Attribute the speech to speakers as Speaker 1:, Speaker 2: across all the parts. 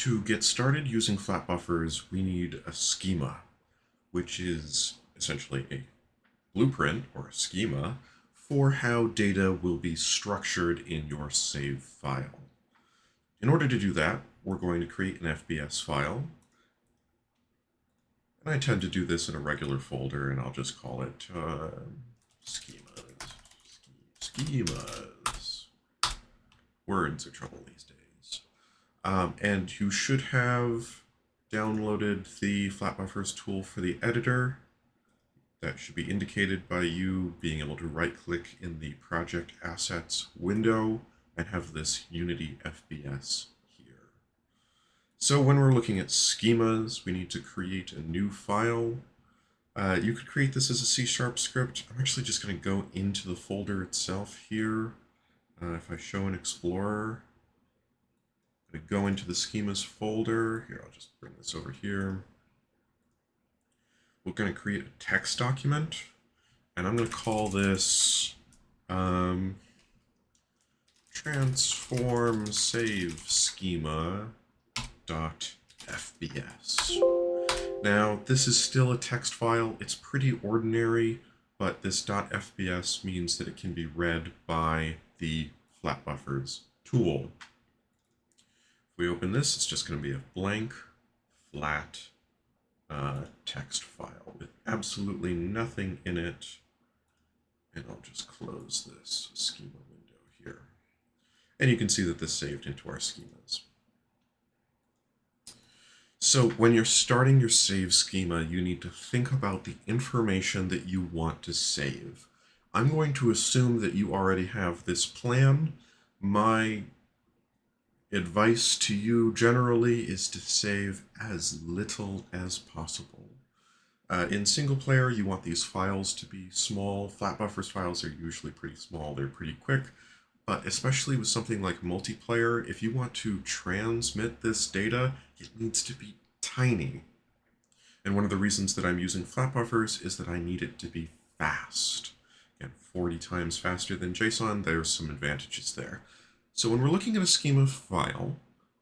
Speaker 1: To get started using FlatBuffers, we need a schema, which is essentially a blueprint or a schema for how data will be structured in your save file. In order to do that, we're going to create an FBS file. And I tend to do this in a regular folder, and I'll just call it schemas. Schemas. Words are trouble these days. And you should have downloaded the FlatBuffers tool for the editor. That should be indicated by you being able to right-click in the Project Assets window and have this UnityFbs here. So when we're looking at schemas, we need to create a new file. You could create this as a C# script. I'm actually just going to go into the folder itself here. If I show an Explorer, I'm going to go into the schemas folder. Here, I'll just bring this over here. We're going to create a text document, and I'm going to call this transform save schema .fbs. Now, this is still a text file. It's pretty ordinary, but this .fbs means that it can be read by the FlatBuffers tool. If we open this, it's just going to be a blank, flat text file with absolutely nothing in it. And I'll just close this schema window here. And you can see that this saved into our schemas. So when you're starting your save schema, you need to think about the information that you want to save. I'm going to assume that you already have this plan. My advice to you generally is to save as little as possible. In single player, you want these files to be small. FlatBuffers files are usually pretty small. They're pretty quick. But especially with something like multiplayer, if you want to transmit this data, it needs to be tiny. And one of the reasons that I'm using FlatBuffers is that I need it to be fast. And 40 times faster than JSON, there's some advantages there. So when we're looking at a schema file,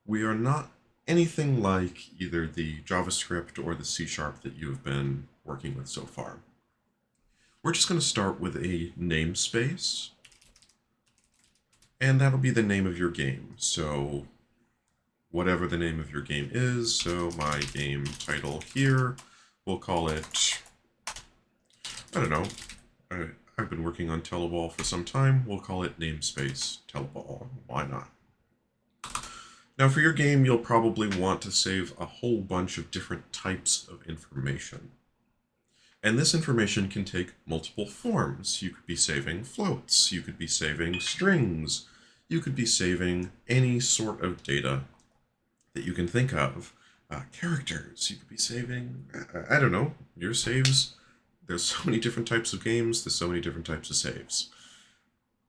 Speaker 1: we are not anything like either the JavaScript or the C# that you've been working with so far. We're just going to start with a namespace, and that'll be the name of your game. So whatever the name of your game is, so my game title here, we'll call it, I don't know, I've been working on Teleball for some time. We'll call it namespace Teleball. Why not? Now for your game, you'll probably want to save a whole bunch of different types of information. And this information can take multiple forms. You could be saving floats. You could be saving strings. You could be saving any sort of data that you can think of. Characters. You could be saving, I don't know, your saves. There's so many different types of games, there's so many different types of saves.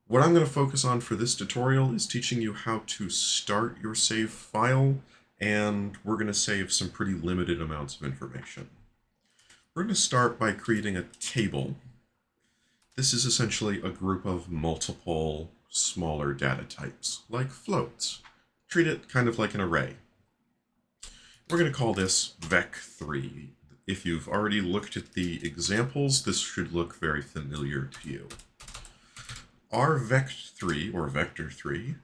Speaker 1: What I'm going to focus on for this tutorial is teaching you how to start your save file, and we're going to save some pretty limited amounts of information. We're going to start by creating a table. This is essentially a group of multiple smaller data types, like floats. Treat it kind of like an array. We're going to call this vec3. If you've already looked at the examples, this should look very familiar to you. Our vec3, or vector3,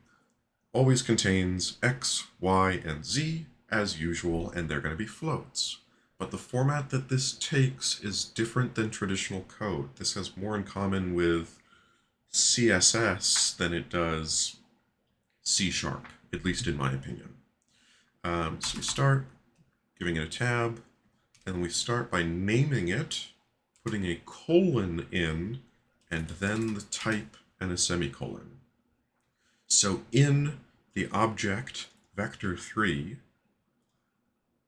Speaker 1: always contains x, y, and z as usual, and they're going to be floats. But the format that this takes is different than traditional code. This has more in common with CSS than it does C#, at least in my opinion. So we start giving it a tab. And we start by naming it, putting a colon in, and then the type and a semicolon. So in the object vector3,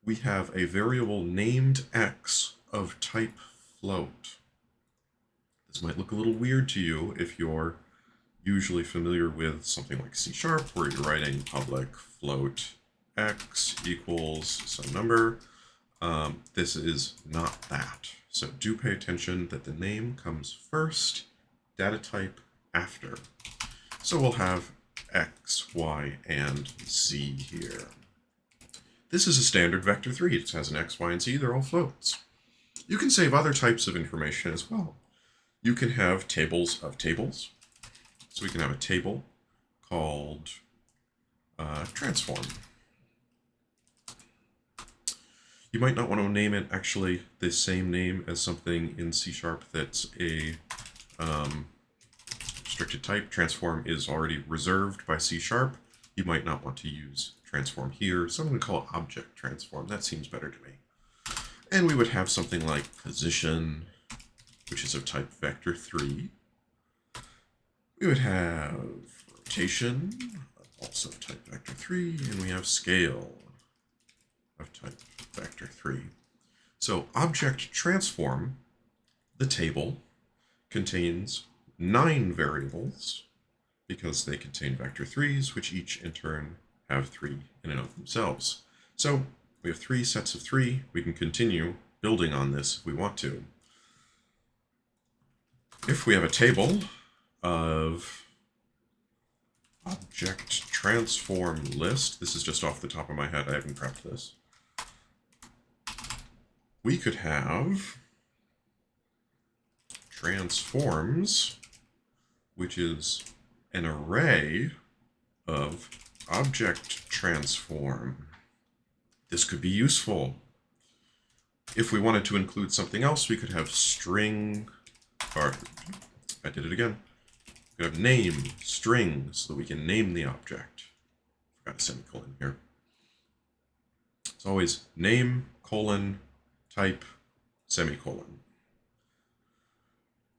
Speaker 1: we have a variable named x of type float. This might look a little weird to you if you're usually familiar with something like C#, where you're writing public float x equals some number. This is not that. So do pay attention that the name comes first, data type after. So we'll have X, Y, and Z here. This is a standard vector3. It has an x, y, and z. They're all floats. You can save other types of information as well. You can have tables of tables. So we can have a table called transform. You might not want to name it actually the same name as something in C# that's a restricted type. Transform is already reserved by C#. You might not want to use transform here, so I'm going to call it object transform. That seems better to me. And we would have something like position, which is of type vector3. We would have rotation, also type vector3, and we have scale of type vector3. So object transform, the table, contains 9 variables because they contain vector3s, which each in turn have 3 in and of themselves. So we have 3 sets of 3. We can continue building on this if we want to. If we have a table of object transform list, this is just off the top of my head, I haven't prepped this. We could have transforms, which is an array of object transform. This could be useful. If we wanted to include something else, we could have string, or I did it again. We could have name string so that we can name the object. Forgot a semicolon here. It's always name, colon, type, semicolon.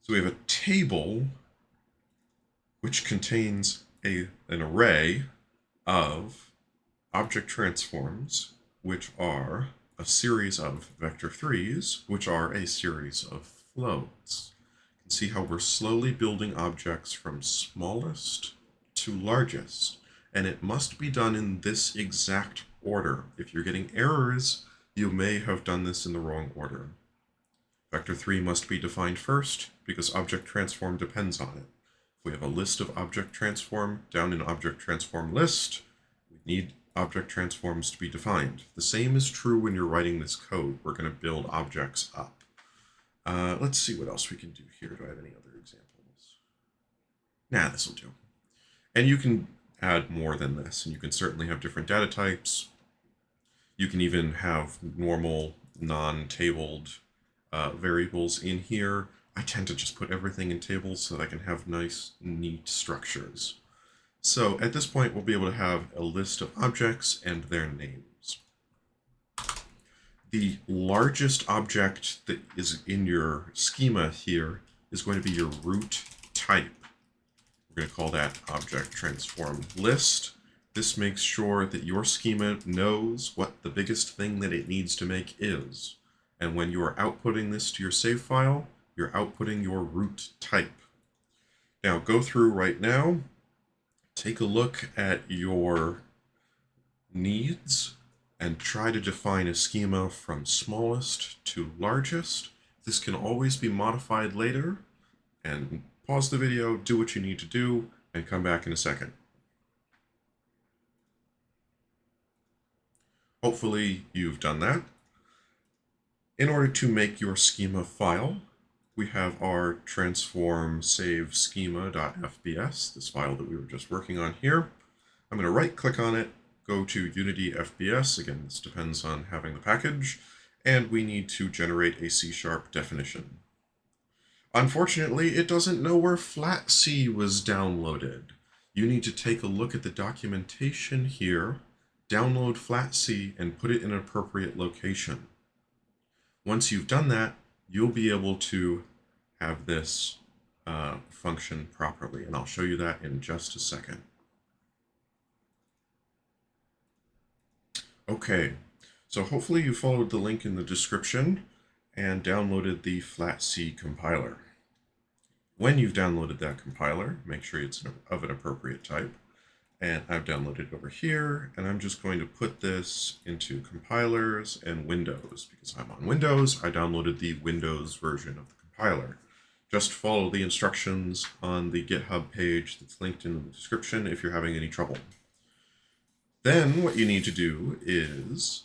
Speaker 1: So we have a table which contains an array of object transforms, which are a series of vector3s, which are a series of floats. You can see how we're slowly building objects from smallest to largest, and it must be done in this exact order. If you're getting errors, you may have done this in the wrong order. Vector3 must be defined first because object transform depends on it. If we have a list of object transform down in object transform list, we need object transforms to be defined. The same is true when you're writing this code. We're going to build objects up. Let's see what else we can do here. Do I have any other examples? Nah, this will do. And you can add more than this, and you can certainly have different data types. You can even have normal, non-tabled variables in here. I tend to just put everything in tables so that I can have nice, neat structures. So at this point, we'll be able to have a list of objects and their names. The largest object that is in your schema here is going to be your root type. We're going to call that object transform list. This makes sure that your schema knows what the biggest thing that it needs to make is. And when you are outputting this to your save file, you're outputting your root type. Now go through right now, take a look at your needs, and try to define a schema from smallest to largest. This can always be modified later, and pause the video, do what you need to do, and come back in a second. Hopefully you've done that. In order to make your schema file, we have our transform save schema.fbs, this file that we were just working on here. I'm going to right click on it, go to UnityFbs, again this depends on having the package, and we need to generate a C# definition. Unfortunately, it doesn't know where flatc was downloaded. You need to take a look at the documentation here, download flatc, and put it in an appropriate location. Once you've done that, you'll be able to have this function properly, and I'll show you that in just a second. Okay, so hopefully you followed the link in the description and downloaded the flatc compiler. When you've downloaded that compiler, make sure it's of an appropriate type. And I've downloaded it over here, and I'm just going to put this into compilers and Windows. Because I'm on Windows, I downloaded the Windows version of the compiler. Just follow the instructions on the GitHub page that's linked in the description if you're having any trouble. Then what you need to do is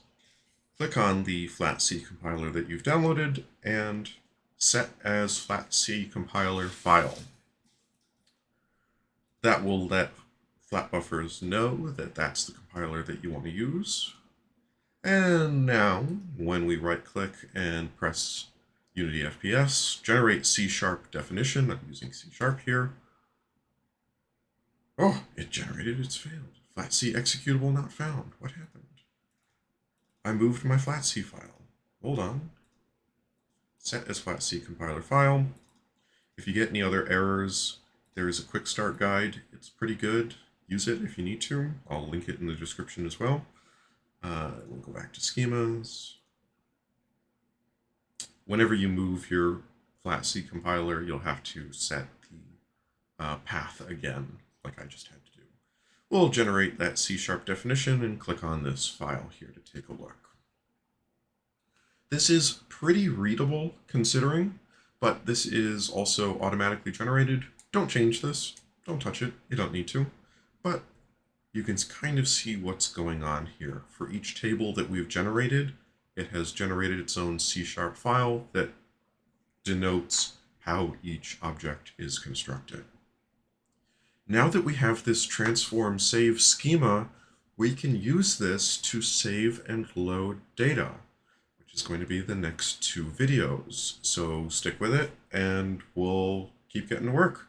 Speaker 1: click on the flatc compiler that you've downloaded and set as flatc compiler file. That will let FlatBuffers know that that's the compiler that you want to use. And now, when we right-click and press UnityFbs, generate C# definition, I'm using C# here. Oh, it generated, it's failed. flatc executable not found. What happened? I moved my flatc file. Hold on. Set as flatc compiler file. If you get any other errors, there is a quick start guide. It's pretty good. Use it if you need to. I'll link it in the description as well. We'll go back to schemas. Whenever you move your flatc compiler, you'll have to set the path again, like I just had to do. We'll generate that C# definition and click on this file here to take a look. This is pretty readable considering, but this is also automatically generated. Don't change this. Don't touch it. You don't need to. But you can kind of see what's going on here. For each table that we've generated, it has generated its own C# file that denotes how each object is constructed. Now that we have this transform save schema, we can use this to save and load data, which is going to be the next 2 videos. So stick with it and we'll keep getting to work.